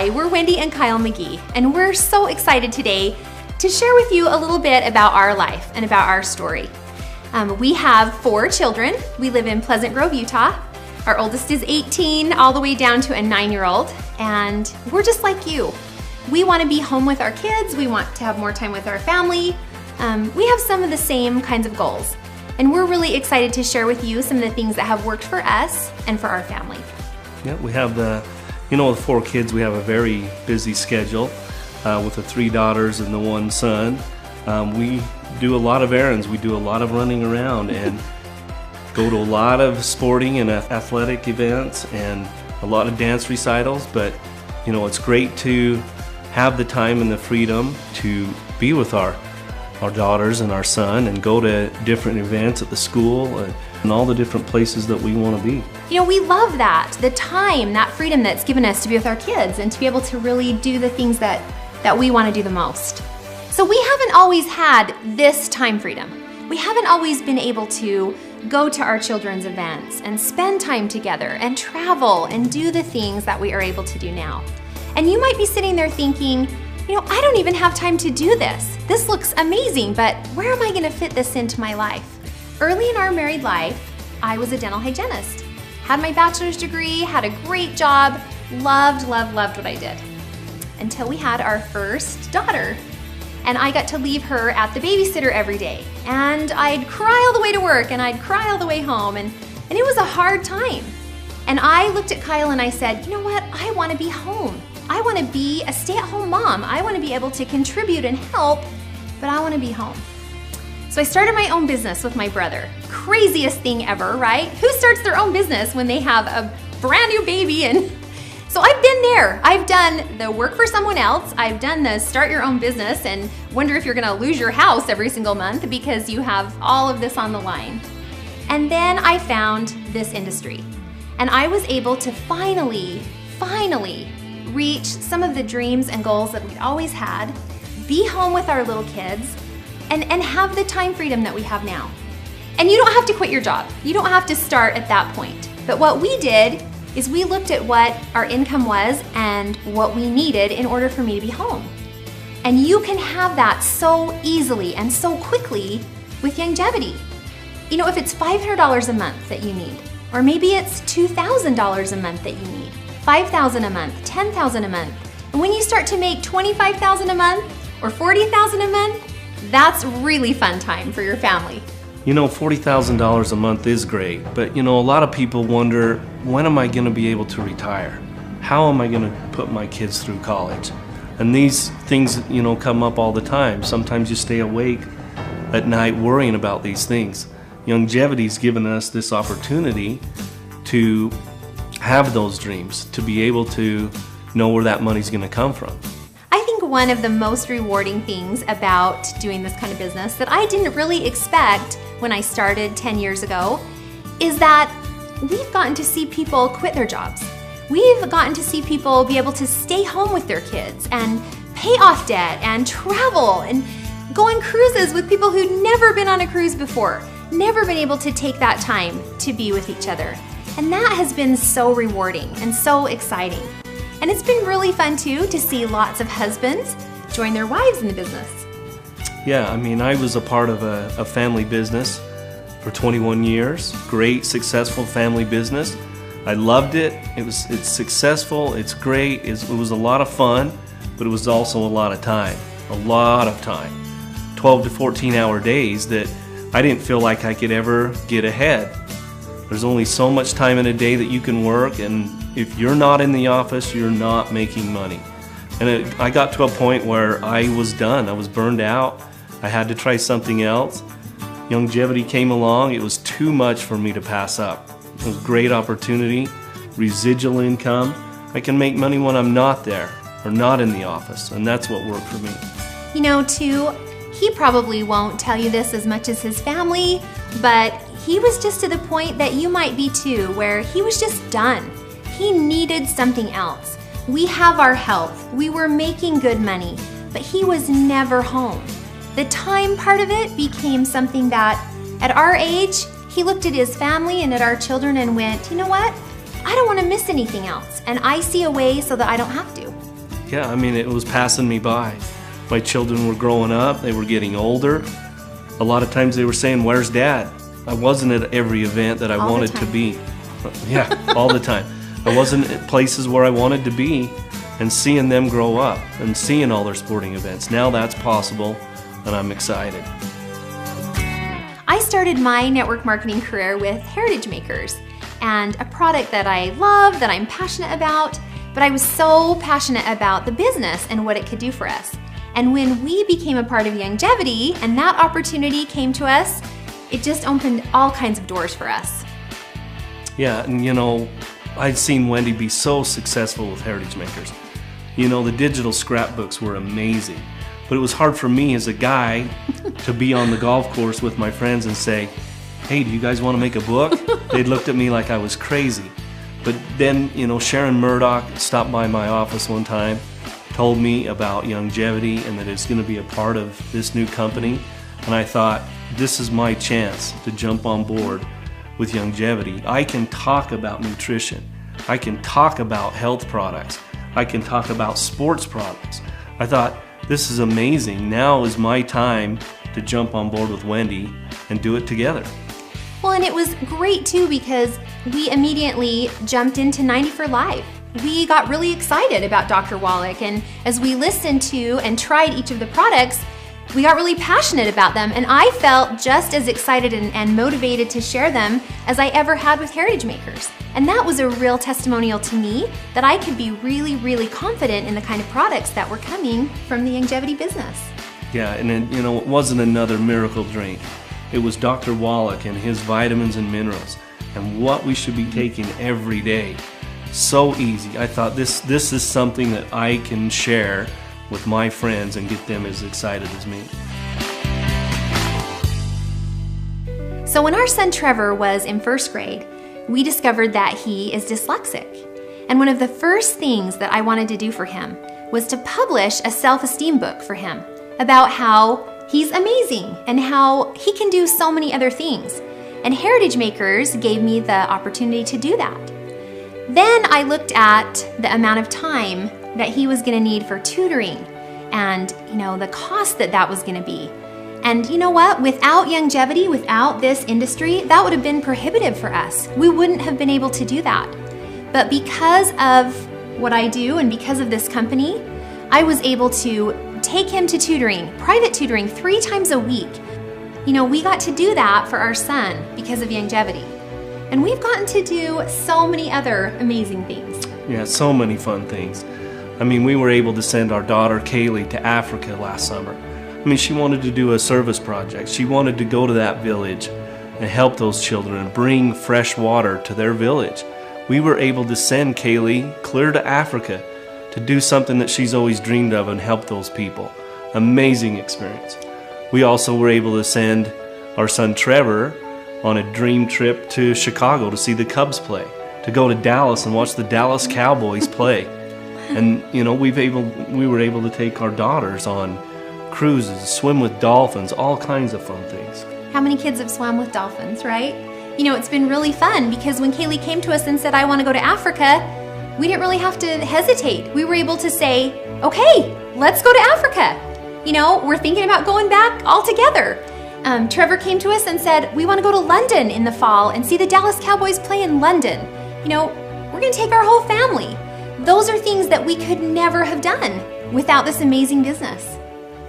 Hi, we're Wendy and Kyle McGee, and we're so excited today to share with you a little bit about our life and about our story. We have 4 children. We live in Pleasant Grove, Utah. Our oldest is 18, all the way down to a 9-year-old, and we're just like you. We want to be home with our kids. We want to have more time with our family. We have some of the same kinds of goals, and we're really excited to share with you some of the things that have worked for us and for our family. Yeah, we have the 4 kids. We have a very busy schedule with the 3 daughters and the 1 son. We do a lot of errands. We do a lot of running around and go to a lot of sporting and athletic events and a lot of dance recitals. But it's great to have the time and the freedom to be with our daughters and our son and go to different events at the school and all the different places that we want to be. We love that, the time, that freedom that's given us to be with our kids and to be able to really do the things that we want to do the most. So we haven't always had this time freedom. We haven't always been able to go to our children's events and spend time together and travel and do the things that we are able to do now. And you might be sitting there thinking, I don't even have time to do this. This looks amazing, but where am I going to fit this into my life? Early in our married life, I was a dental hygienist. Had my bachelor's degree, had a great job, loved what I did. Until we had our first daughter. And I got to leave her at the babysitter every day. And I'd cry all the way to work and I'd cry all the way home. And it was a hard time. And I looked at Kyle and I said, you know what? I want to be home. I want to be a stay-at-home mom. I want to be able to contribute and help, but I want to be home. So I started my own business with my brother. Craziest thing ever, right? Who starts their own business when they have a brand new baby? And so I've been there. I've done the work for someone else. I've done the start your own business and wonder if you're going to lose your house every single month because you have all of this on the line. And then I found this industry. And I was able to finally reach some of the dreams and goals that we'd always had, be home with our little kids, and have the time freedom that we have now. And you don't have to quit your job. You don't have to start at that point. But what we did is we looked at what our income was and what we needed in order for me to be home. And you can have that so easily and so quickly with Youngevity. If it's $500 a month that you need, or maybe it's $2,000 a month that you need, $5,000 a month, $10,000 a month. And when you start to make $25,000 a month or $40,000 a month, that's really fun time for your family. $40,000 a month is great, but a lot of people wonder, when am I going to be able to retire? How am I going to put my kids through college? And these things, come up all the time. Sometimes you stay awake at night worrying about these things. Youngevity's given us this opportunity to have those dreams, to be able to know where that money's going to come from. I think one of the most rewarding things about doing this kind of business that I didn't really expect when I started 10 years ago is that we've gotten to see people quit their jobs. We've gotten to see people be able to stay home with their kids and pay off debt and travel and go on cruises with people who'd never been on a cruise before, never been able to take that time to be with each other. And that has been so rewarding and so exciting. And it's been really fun too to see lots of husbands join their wives in the business. Yeah, I was a part of a family business for 21 years. Great, successful family business. I loved it. It's successful, it's great, it was a lot of fun, but it was also a lot of time. 12 to 14 hour days that I didn't feel like I could ever get ahead. There's only so much time in a day that you can work, and if you're not in the office, you're not making money. And I got to a point where I was done. I was burned out. I had to try something else. Youngevity came along. It was too much for me to pass up. It was a great opportunity, residual income. I can make money when I'm not there or not in the office, and that's what worked for me. Too, he probably won't tell you this as much as his family, but he was just to the point that you might be too, where he was just done. He needed something else. We have our health. We were making good money, but he was never home. The time part of it became something that, at our age, he looked at his family and at our children and went, you know what? I don't want to miss anything else, and I see a way so that I don't have to. Yeah, I mean, it was passing me by. My children were growing up, they were getting older. A lot of times they were saying, "Where's Dad?" I wasn't at every event that I wanted to be. Yeah, all the time. I wasn't at places where I wanted to be, and seeing them grow up and seeing all their sporting events. Now that's possible, and I'm excited. I started my network marketing career with Heritage Makers, and a product that I love, that I'm passionate about, but I was so passionate about the business and what it could do for us. And when we became a part of Youngevity and that opportunity came to us, it just opened all kinds of doors for us. Yeah, and you know, I'd seen Wendy be so successful with Heritage Makers. You know, the digital scrapbooks were amazing, but it was hard for me as a guy to be on the golf course with my friends and say, "Hey, do you guys want to make a book?" They'd looked at me like I was crazy. But then, you know, Sharon Murdoch stopped by my office one time, told me about Youngevity and that it's going to be a part of this new company. And I thought, this is my chance to jump on board with Youngevity. I can talk about nutrition. I can talk about health products. I can talk about sports products. I thought, this is amazing. Now is my time to jump on board with Wendy and do it together. Well, and it was great too because we immediately jumped into 90 for Life. We got really excited about Dr. Wallach, and as we listened to and tried each of the products, we got really passionate about them, and I felt just as excited and motivated to share them as I ever had with Heritage Makers. And that was a real testimonial to me that I could be really, really confident in the kind of products that were coming from the Youngevity business. Yeah, and then, you know, it wasn't another miracle drink. It was Dr. Wallach and his vitamins and minerals and what we should be taking every day. So easy. I thought this is something that I can share with my friends and get them as excited as me. So when our son Trevor was in first grade, we discovered that he is dyslexic. And one of the first things that I wanted to do for him was to publish a self-esteem book for him about how he's amazing and how he can do so many other things. And Heritage Makers gave me the opportunity to do that. Then I looked at the amount of time that he was going to need for tutoring and, you know, the cost that was going to be. And you know what? Without Youngevity, without this industry, that would have been prohibitive for us. We wouldn't have been able to do that. But because of what I do and because of this company, I was able to take him to tutoring, private tutoring 3 times a week. You know, we got to do that for our son because of Youngevity. And we've gotten to do so many other amazing things. Yeah, so many fun things. I mean, we were able to send our daughter Kaylee to Africa last summer. I mean, she wanted to do a service project. She wanted to go to that village and help those children and bring fresh water to their village. We were able to send Kaylee clear to Africa to do something that she's always dreamed of and help those people. Amazing experience. We also were able to send our son Trevor on a dream trip to Chicago to see the Cubs play, to go to Dallas and watch the Dallas Cowboys play. And you know, we were able to take our daughters on cruises, swim with dolphins, all kinds of fun things. How many kids have swum with dolphins, right? You know, it's been really fun because when Kaylee came to us and said, "I want to go to Africa," we didn't really have to hesitate. We were able to say, "Okay, let's go to Africa." You know, we're thinking about going back all together. Trevor came to us and said, "We want to go to London in the fall and see the Dallas Cowboys play in London." You know, we're going to take our whole family. Those are things that we could never have done without this amazing business.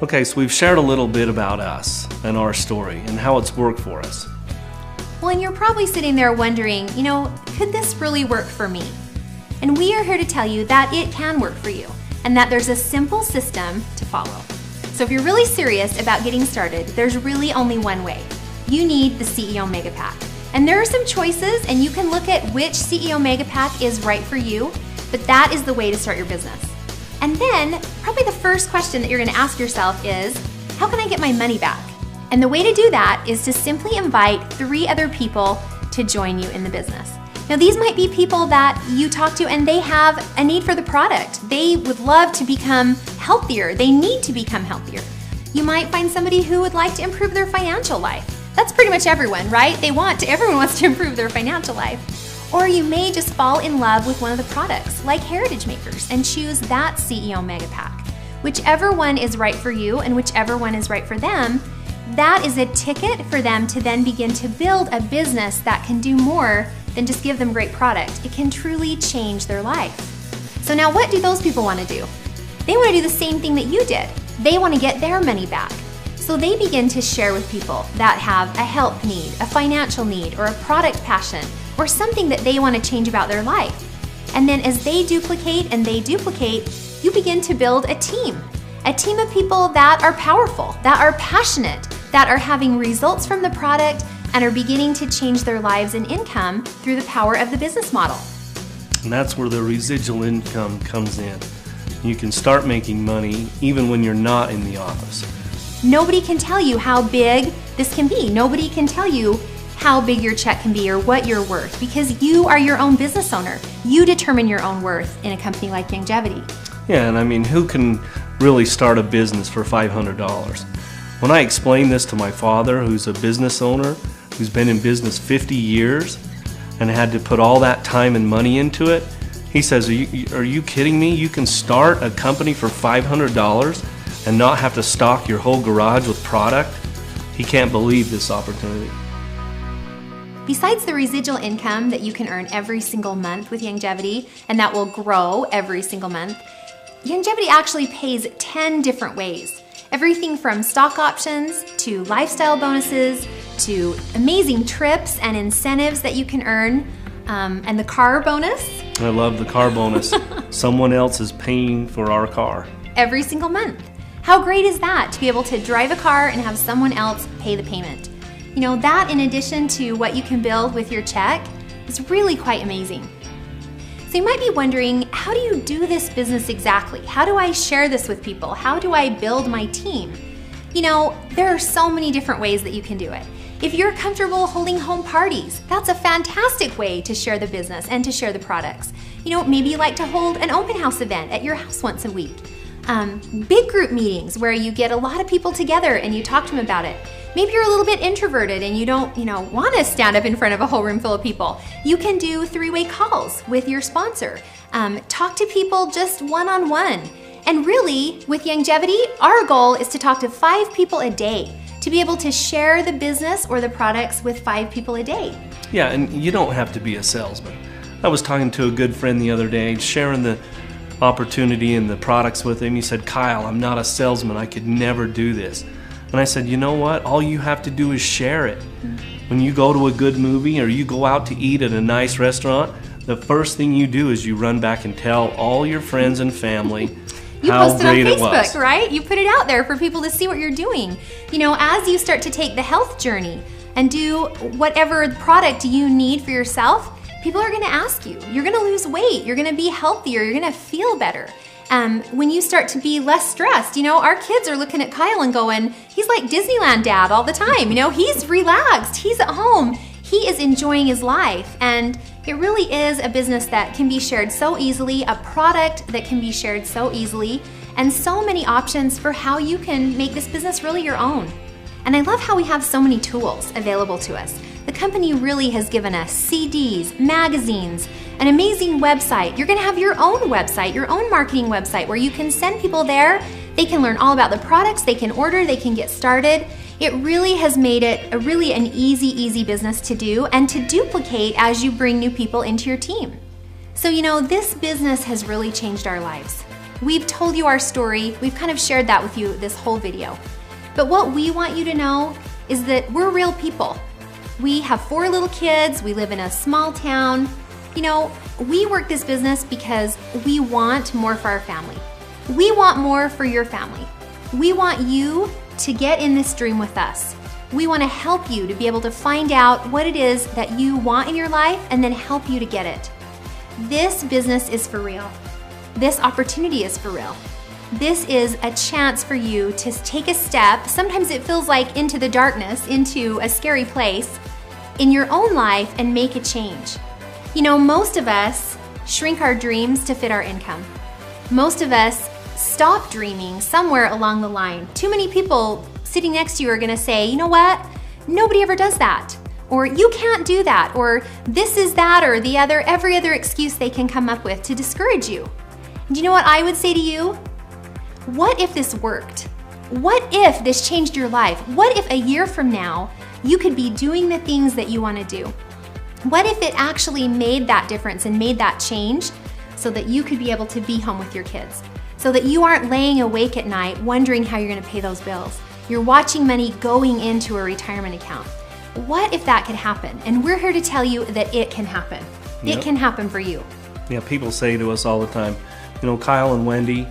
Okay, so we've shared a little bit about us and our story and how it's worked for us. Well, and you're probably sitting there wondering, you know, could this really work for me? And we are here to tell you that it can work for you and that there's a simple system to follow. So if you're really serious about getting started, there's really only one way. You need the CEO Mega Pack. And there are some choices, and you can look at which CEO Mega Pack is right for you, but that is the way to start your business. And then, probably the first question that you're gonna ask yourself is, how can I get my money back? And the way to do that is to simply invite 3 other people to join you in the business. Now, these might be people that you talk to and they have a need for the product. They would love to become healthier. They need to become healthier. You might find somebody who would like to improve their financial life. That's pretty much everyone, right? Everyone wants to improve their financial life. Or you may just fall in love with one of the products, like Heritage Makers, and choose that CEO Mega Pack. Whichever one is right for you and whichever one is right for them, that is a ticket for them to then begin to build a business that can do more than just give them great product. It can truly change their life. So now what do those people want to do? They want to do the same thing that you did. They want to get their money back. So they begin to share with people that have a health need, a financial need, or a product passion, or something that they want to change about their life. And then as they duplicate and they duplicate, you begin to build a team of people that are powerful, that are passionate, that are having results from the product and are beginning to change their lives and income through the power of the business model. And that's where the residual income comes in. You can start making money even when you're not in the office. Nobody can tell you how big this can be. Nobody can tell you how big your check can be or what you're worth, because you are your own business owner. You determine your own worth in a company like Youngevity. Yeah, and I mean, who can really start a business for $500? When I explained this to my father, who's a business owner, who's been in business 50 years and had to put all that time and money into it, he says, are you kidding me? You can start a company for $500 and not have to stock your whole garage with product? He can't believe this opportunity. Besides the residual income that you can earn every single month with Youngevity, and that will grow every single month, Youngevity actually pays 10 different ways. Everything from stock options to lifestyle bonuses to amazing trips and incentives that you can earn, and the car bonus. I love the car bonus. Someone else is paying for our car. Every single month. How great is that, to be able to drive a car and have someone else pay the payment? You know, that in addition to what you can build with your check is really quite amazing. So you might be wondering, how do you do this business exactly? How do I share this with people? How do I build my team? You know, there are so many different ways that you can do it. If you're comfortable holding home parties, that's a fantastic way to share the business and to share the products. You know, maybe you like to hold an open house event at your house once a week. Big group meetings where you get a lot of people together and you talk to them about it. Maybe you're a little bit introverted and you don't, want to stand up in front of a whole room full of people. You can do three-way calls with your sponsor. Talk to people just one-on-one. And really, with Youngevity, our goal is to talk to 5 people a day, to be able to share the business or the products with 5 people a day. Yeah, and you don't have to be a salesman. I was talking to a good friend the other day, sharing the opportunity and the products with him. He said, "Kyle, I'm not a salesman. I could never do this." And I said, you know what? All you have to do is share it. When you go to a good movie or you go out to eat at a nice restaurant, the first thing you do is you run back and tell all your friends and family how great it was. You post it on Facebook, right? You put it out there for people to see what you're doing. You know, as you start to take the health journey and do whatever product you need for yourself, people are going to ask you. You're going to lose weight. You're going to be healthier. You're going to feel better. When you start to be less stressed, our kids are looking at Kyle and going, he's like Disneyland dad all the time. He's relaxed. He's at home. He is enjoying his life. And it really is a business that can be shared so easily, a product that can be shared so easily, and so many options for how you can make this business really your own. And I love how we have so many tools available to us. The company really has given us CDs, magazines, an amazing website. You're going to have your own website, your own marketing website where you can send people there. They can learn all about the products, they can order, they can get started. It really has made it an easy business to do and to duplicate as you bring new people into your team. So this business has really changed our lives. We've told you our story. We've kind of shared that with you this whole video. But what we want you to know is that we're real people. We have 4 little kids. We live in a small town. We work this business because we want more for our family. We want more for your family. We want you to get in this dream with us. We want to help you to be able to find out what it is that you want in your life and then help you to get it. This business is for real. This opportunity is for real. This is a chance for you to take a step. Sometimes it feels like into the darkness, into a scary place in your own life and make a change. Most of us shrink our dreams to fit our income. Most of us stop dreaming somewhere along the line. Too many people sitting next to you are going to say, you know what? Nobody ever does that. or you can't do that, or this is that, or the other, every other excuse they can come up with to discourage you. Do you know what I would say to you? What if this worked? What if this changed your life? What if a year from now, you could be doing the things that you want to do? What if it actually made that difference and made that change so that you could be able to be home with your kids? So that you aren't laying awake at night wondering how you're going to pay those bills. You're watching money going into a retirement account. What if that could happen? And we're here to tell you that it can happen. It can happen for you. Yeah, people say to us all the time, Kyle and Wendy,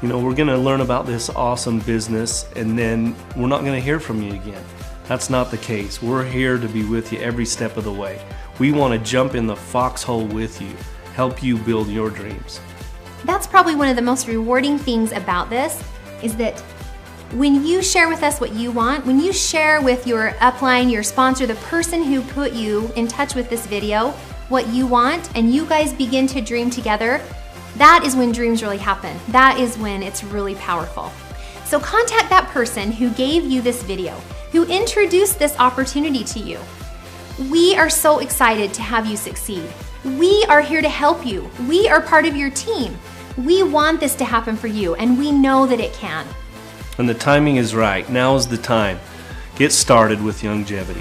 we're going to learn about this awesome business and then we're not going to hear from you again. That's not the case. We're here to be with you every step of the way. We want to jump in the foxhole with you, help you build your dreams. That's probably one of the most rewarding things about this, is that when you share with us what you want, when you share with your upline, your sponsor, the person who put you in touch with this video, what you want, and you guys begin to dream together, that is when dreams really happen. That is when it's really powerful. So contact that person who gave you this video, who introduced this opportunity to you. We are so excited to have you succeed. We are here to help you. We are part of your team. We want this to happen for you, and we know that it can. And the timing is right. Now is the time. Get started with Youngevity.